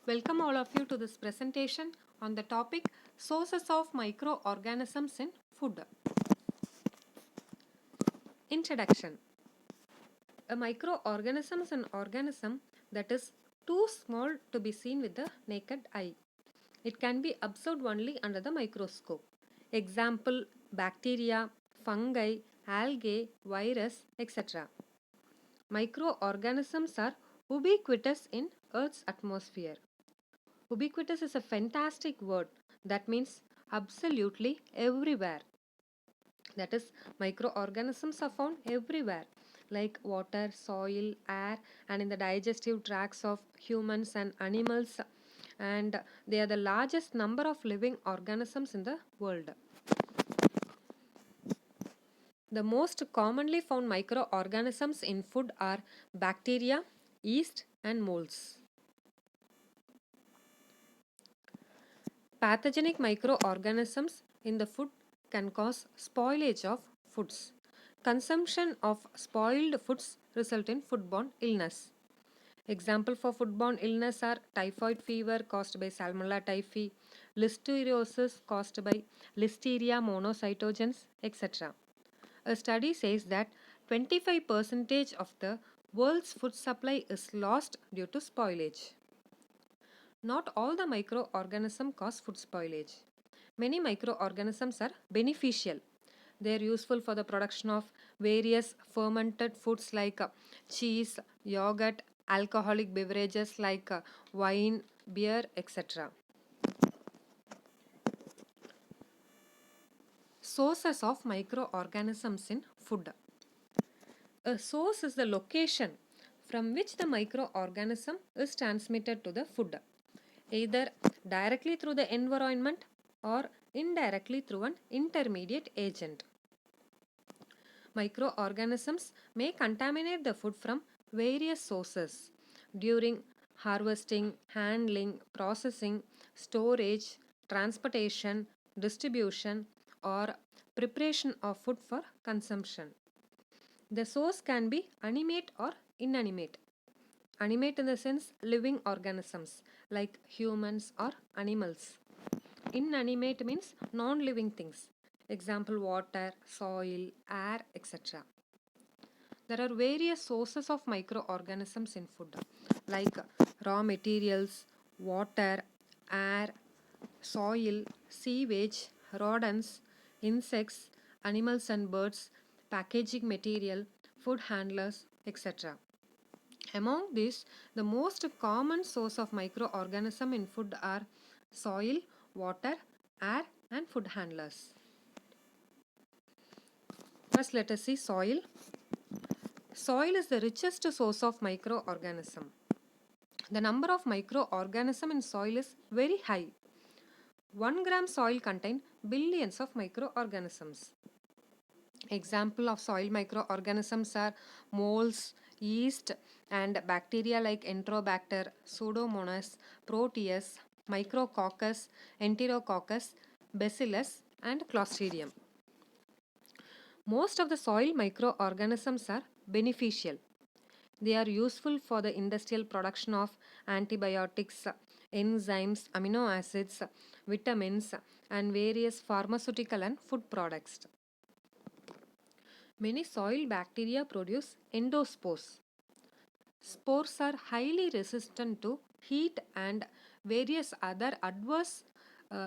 Welcome all of you to this presentation on the topic Sources of Microorganisms in Food. Introduction. A microorganism is an organism that is too small to be seen with the naked eye. It can be observed only under the microscope. Example, bacteria, fungi, algae, virus, etc. Microorganisms are ubiquitous in Earth's atmosphere. Ubiquitous is a fantastic word that means absolutely everywhere. That is, microorganisms are found everywhere, like water, soil, air, and in the digestive tracts of humans and animals. And they are the largest number of living organisms in the world. The most commonly found microorganisms in food are bacteria, yeast, and molds. Pathogenic microorganisms in the food can cause spoilage of foods. Consumption of spoiled foods result in foodborne illness. Example for foodborne illness are typhoid fever caused by Salmonella typhi, listeriosis caused by Listeria monocytogenes, etc. A study says that 25% of the world's food supply is lost due to spoilage. Not all the microorganisms cause food spoilage. Many microorganisms are beneficial. They are useful for the production of various fermented foods like cheese, yogurt, alcoholic beverages like wine, beer, etc. Sources of microorganisms in food. A source is the location from which the microorganism is transmitted to the food, either directly through the environment or indirectly through an intermediate agent. Microorganisms may contaminate the food from various sources during harvesting, handling, processing, storage, transportation, distribution, or preparation of food for consumption. The source can be animate or inanimate. Animate in the sense living organisms like humans or animals. Inanimate means non-living things. Example, water, soil, air, etc. There are various sources of microorganisms in food like raw materials, water, air, soil, sewage, rodents, insects, animals and birds, packaging material, food handlers, etc. Among these, the most common source of microorganism in food are soil, water, air, and food handlers. First, let us see soil. Soil is the richest source of microorganism. The number of microorganisms in soil is very high. 1 gram soil contains billions of microorganisms. Example of soil microorganisms are molds, yeast, and bacteria like Enterobacter, Pseudomonas, Proteus, Micrococcus, Enterococcus, Bacillus, and Clostridium. Most of the soil microorganisms are beneficial. They are useful for the industrial production of antibiotics, enzymes, amino acids, vitamins, and various pharmaceutical and food products. Many soil bacteria produce endospores. Spores are highly resistant to heat and various other adverse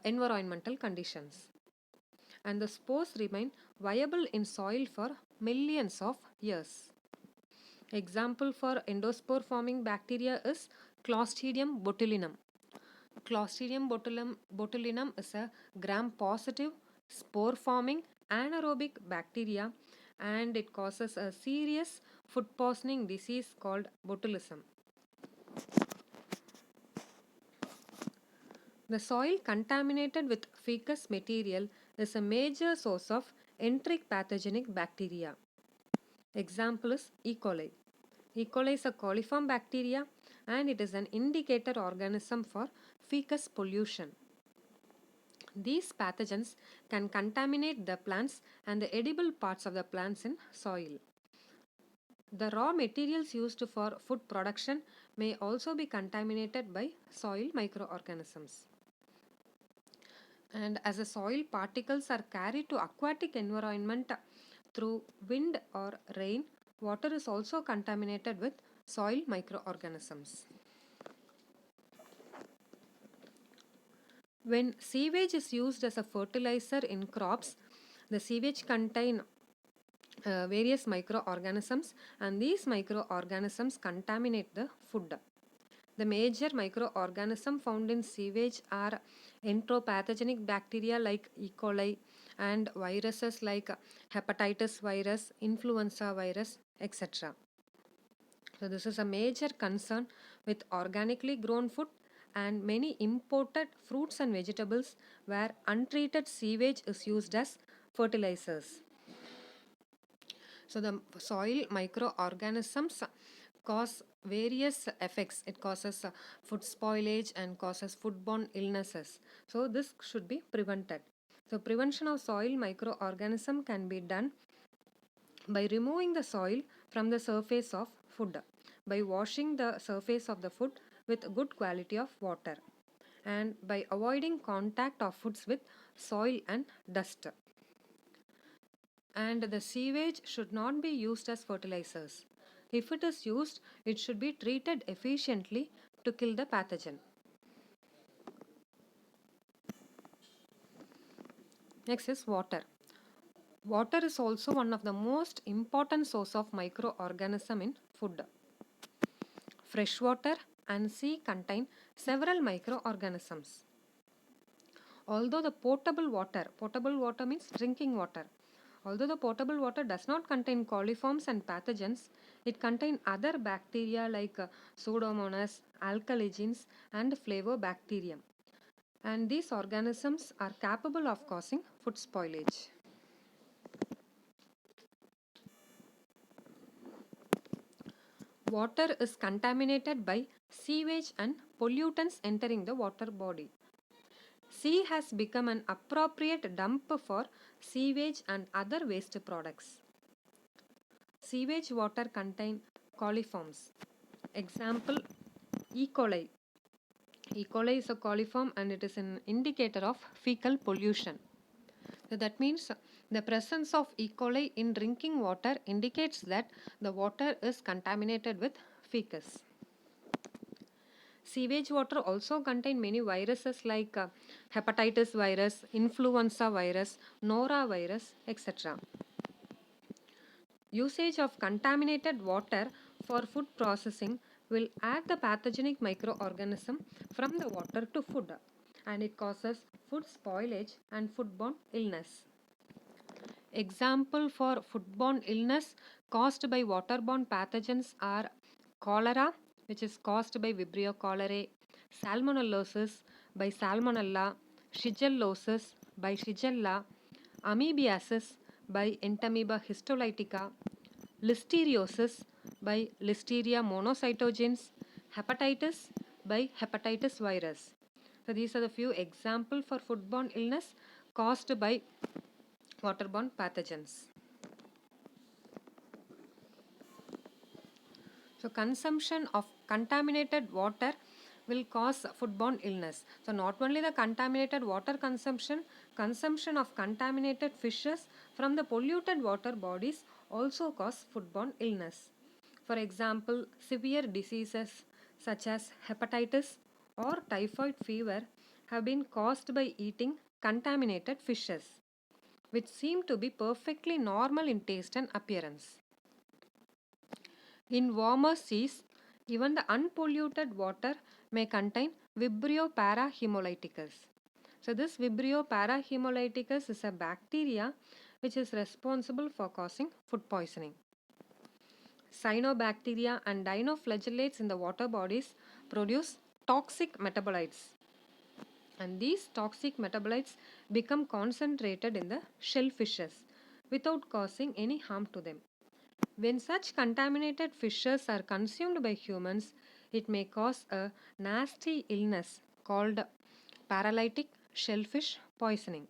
environmental conditions. And the spores remain viable in soil for millions of years. Example for endospore forming bacteria is Clostridium botulinum. Clostridium botulinum is a gram positive spore forming anaerobic bacteria and it causes a serious food poisoning disease called botulism. The soil contaminated with fecal material is a major source of enteric pathogenic bacteria. Example is E. coli. E. coli is a coliform bacteria and it is an indicator organism for fecal pollution. These pathogens can contaminate the plants and the edible parts of the plants in soil. The raw materials used for food production may also be contaminated by soil microorganisms. And as the soil particles are carried to aquatic environment through wind or rain, water is also contaminated with soil microorganisms. When sewage is used as a fertilizer in crops, the sewage contain various microorganisms, and these microorganisms contaminate the food. The major microorganisms found in sewage are enteropathogenic bacteria like E. coli and viruses like hepatitis virus, influenza virus, etc. So, this is a major concern with organically grown food, and many imported fruits and vegetables where untreated sewage is used as fertilizers. So the soil microorganisms cause various effects. It causes food spoilage and causes foodborne illnesses. So this should be prevented. So prevention of soil microorganism can be done by removing the soil from the surface of food, by washing the surface of the food with good quality of water, and by avoiding contact of foods with soil and dust. And the sewage should not be used as fertilizers. If it is used, it should be treated efficiently to kill the pathogen. Next is water. Water is also one of the most important source of microorganism in food. Fresh water and sea contain several microorganisms. Although the potable water means drinking water. Although the potable water does not contain coliforms and pathogens, it contains other bacteria like Pseudomonas, alkaligenes, and flavobacterium. And these organisms are capable of causing food spoilage. Water is contaminated by sewage and pollutants entering the water body. Sea has become an appropriate dump for sewage and other waste products. Sewage water contain coliforms. Example, E. coli. E. coli is a coliform and it is an indicator of fecal pollution. So that means the presence of E. coli in drinking water indicates that the water is contaminated with fecus. Sewage water also contain many viruses like hepatitis virus, influenza virus, norovirus, etc. Usage of contaminated water for food processing will add the pathogenic microorganism from the water to food, and it causes food spoilage and foodborne illness. Example for foodborne illness caused by waterborne pathogens are cholera, which is caused by Vibrio cholerae, salmonellosis by Salmonella, shigellosis by Shigella, amoebiasis by Entamoeba histolytica, listeriosis by Listeria monocytogenes, hepatitis by hepatitis virus. So these are the few examples for foodborne illness caused by waterborne pathogens. So consumption of contaminated water will cause foodborne illness. So not only the contaminated water consumption, consumption of contaminated fishes from the polluted water bodies also cause foodborne illness. For example, severe diseases such as hepatitis or typhoid fever have been caused by eating contaminated fishes, which seem to be perfectly normal in taste and appearance. In warmer seas, even the unpolluted water may contain Vibrio parahemolyticus. So, this Vibrio parahemolyticus is a bacteria which is responsible for causing food poisoning. Cyanobacteria and dinoflagellates in the water bodies produce toxic metabolites, and these toxic metabolites become concentrated in the shellfishes without causing any harm to them. When such contaminated fishes are consumed by humans, it may cause a nasty illness called paralytic shellfish poisoning.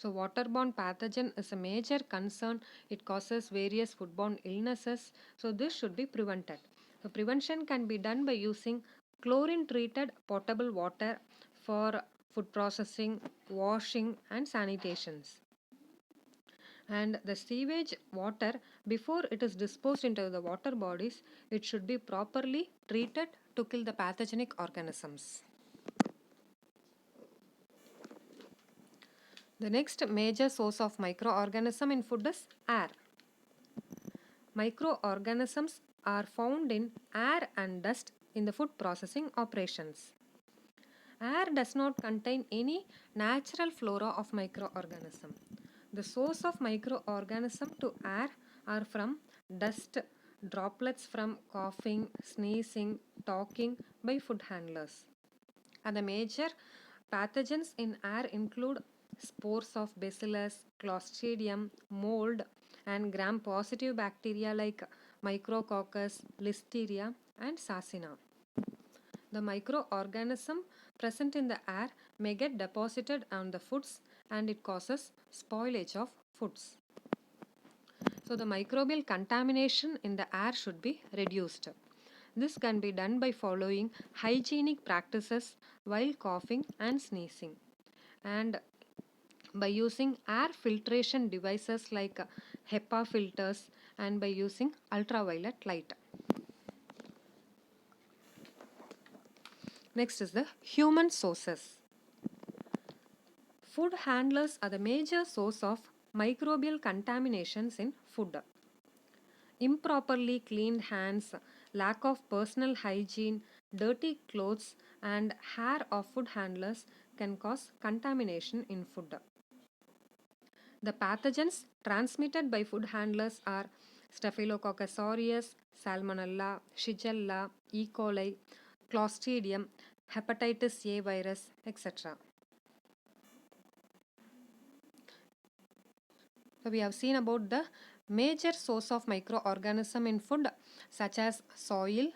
So, waterborne pathogen is a major concern. It causes various foodborne illnesses. So, this should be prevented. So, prevention can be done by using chlorine treated potable water for food processing, washing, and sanitations. And the sewage water, before it is disposed into the water bodies, it should be properly treated to kill the pathogenic organisms. The next major source of microorganism in food is air. Microorganisms are found in air and dust in the food processing operations. Air does not contain any natural flora of microorganism. The source of microorganism to air are from dust, droplets from coughing, sneezing, talking by food handlers. And the major pathogens in air include spores of bacillus, clostridium, mold, and gram-positive bacteria like Micrococcus, Listeria, and Sarcina. The microorganism present in the air may get deposited on the foods and it causes spoilage of foods. So, the microbial contamination in the air should be reduced. This can be done by following hygienic practices while coughing and sneezing, and by using air filtration devices like HEPA filters, and by using ultraviolet light. Next is the human sources. Food handlers are the major source of microbial contaminations in food. Improperly cleaned hands, lack of personal hygiene, dirty clothes, and hair of food handlers can cause contamination in food. The pathogens transmitted by food handlers are Staphylococcus aureus, Salmonella, Shigella, E. coli, Clostridium, hepatitis A virus, etc. So we have seen about the major source of microorganism in food such as soil,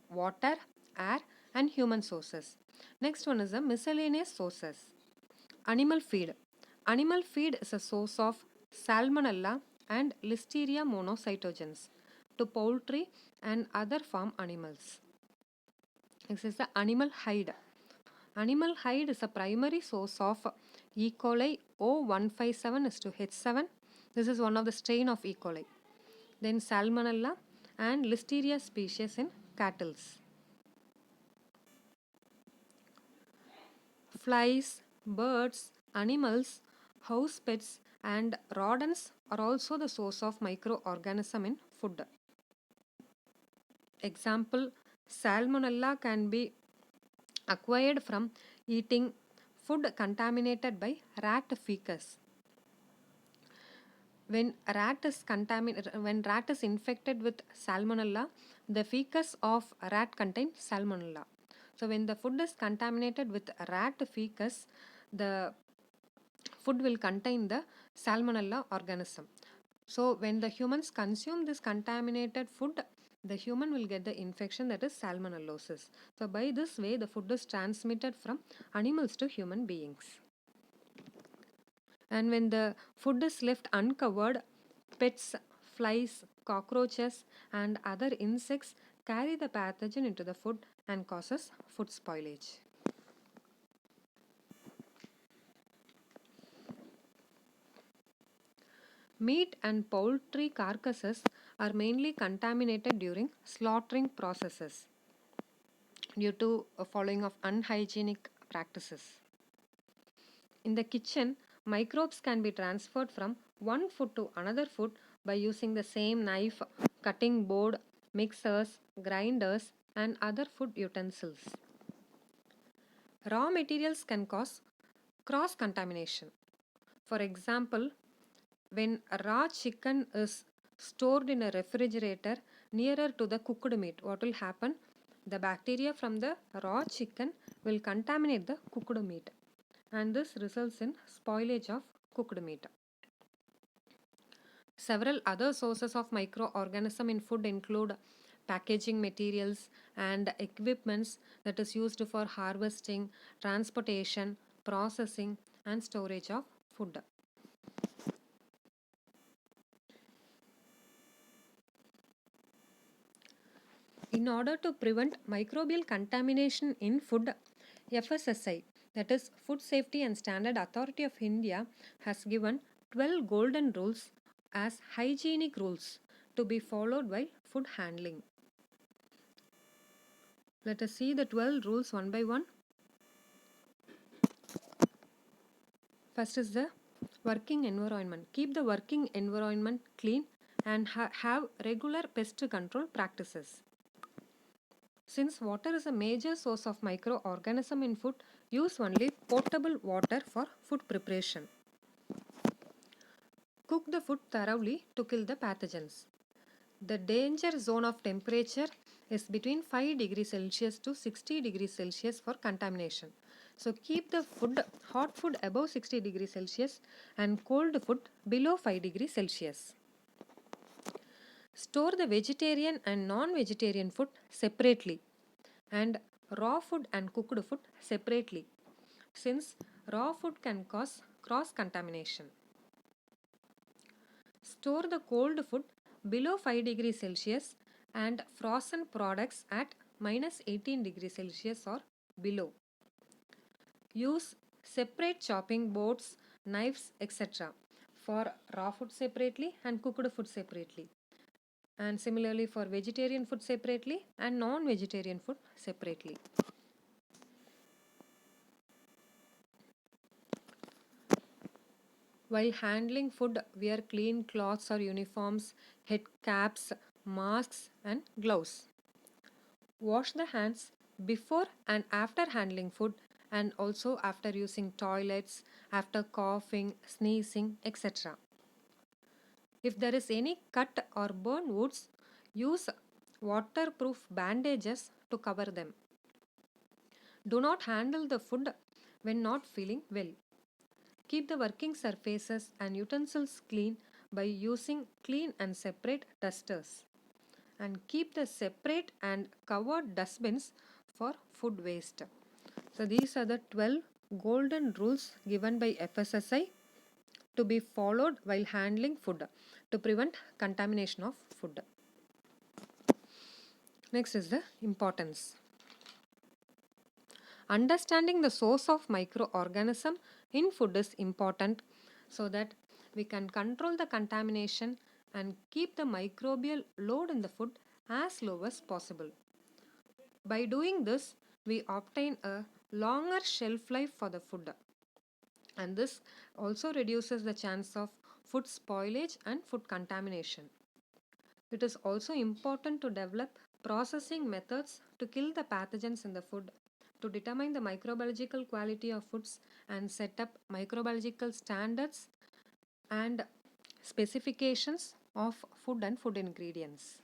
water, air, and human sources. Next one is the miscellaneous sources. Animal feed. Animal feed is a source of Salmonella and Listeria monocytogenes to poultry and other farm animals. This is the animal hide. Animal hide is a primary source of E. coli O157 is to H7. This is one of the strain of E. coli. Then Salmonella and Listeria species in cattle. Flies, birds, animals, house pets, and rodents are also the source of microorganism in food. Example, Salmonella can be acquired from eating food contaminated by rat fecus. When rat is infected with Salmonella, the fecus of rat contains Salmonella. So when the food is contaminated with rat fecus, the food will contain the Salmonella organism. So when the humans consume this contaminated food, the human will get the infection, that is salmonellosis. So by this way, the food is transmitted from animals to human beings. And when the food is left uncovered, pets, flies, cockroaches, and other insects carry the pathogen into the food and causes food spoilage. Meat and poultry carcasses are mainly contaminated during slaughtering processes due to a following of unhygienic practices. In the kitchen, microbes can be transferred from one food to another food by using the same knife, cutting board, mixers, grinders, and other food utensils. Raw materials can cause cross contamination. For example, when raw chicken is stored in a refrigerator nearer to the cooked meat, what will happen? The bacteria from the raw chicken will contaminate the cooked meat, and this results in spoilage of cooked meat. Several other sources of microorganism in food include packaging materials and equipments that is used for harvesting, transportation, processing, and storage of food. In order to prevent microbial contamination in food, FSSI, that is Food Safety and Standard Authority of India, has given 12 golden rules as hygienic rules to be followed while food handling. Let us see the 12 rules one by one. First is the working environment. Keep the working environment clean and have regular pest control practices. Since water is a major source of microorganism in food, use only potable water for food preparation. Cook the food thoroughly to kill the pathogens. The danger zone of temperature is between 5 degrees Celsius to 60 degrees Celsius for contamination. So keep the hot food above 60 degrees Celsius and cold food below 5 degrees Celsius. Store the vegetarian and non-vegetarian food separately and raw food and cooked food separately, since raw food can cause cross-contamination. Store the cold food below 5 degrees Celsius and frozen products at minus 18 degrees Celsius or below. Use separate chopping boards, knives, etc. for raw food separately and cooked food separately. And similarly for vegetarian food separately and non-vegetarian food separately. While handling food, wear clean cloths or uniforms, head caps, masks, and gloves. Wash the hands before and after handling food and also after using toilets, after coughing, sneezing, etc. If there is any cut or burn wounds, use waterproof bandages to cover them. Do not handle the food when not feeling well. Keep the working surfaces and utensils clean by using clean and separate dusters. And keep the separate and covered dustbins for food waste. So these are the 12 golden rules given by FSSI to be followed while handling food to prevent contamination of food. Next is the importance. Understanding the source of microorganism in food is important so that we can control the contamination and keep the microbial load in the food as low as possible. By doing this, we obtain a longer shelf life for the food, and this also reduces the chance of food spoilage and food contamination. It is also important to develop processing methods to kill the pathogens in the food, to determine the microbiological quality of foods and set up microbiological standards and specifications of food and food ingredients.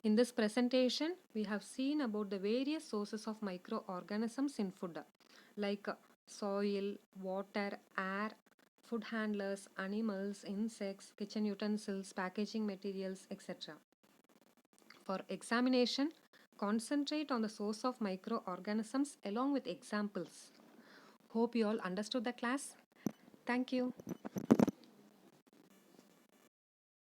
In this presentation, we have seen about the various sources of microorganisms in food, like soil, water, air, food handlers, animals, insects, kitchen utensils, packaging materials, etc. For examination, concentrate on the source of microorganisms along with examples. Hope you all understood the class. Thank you.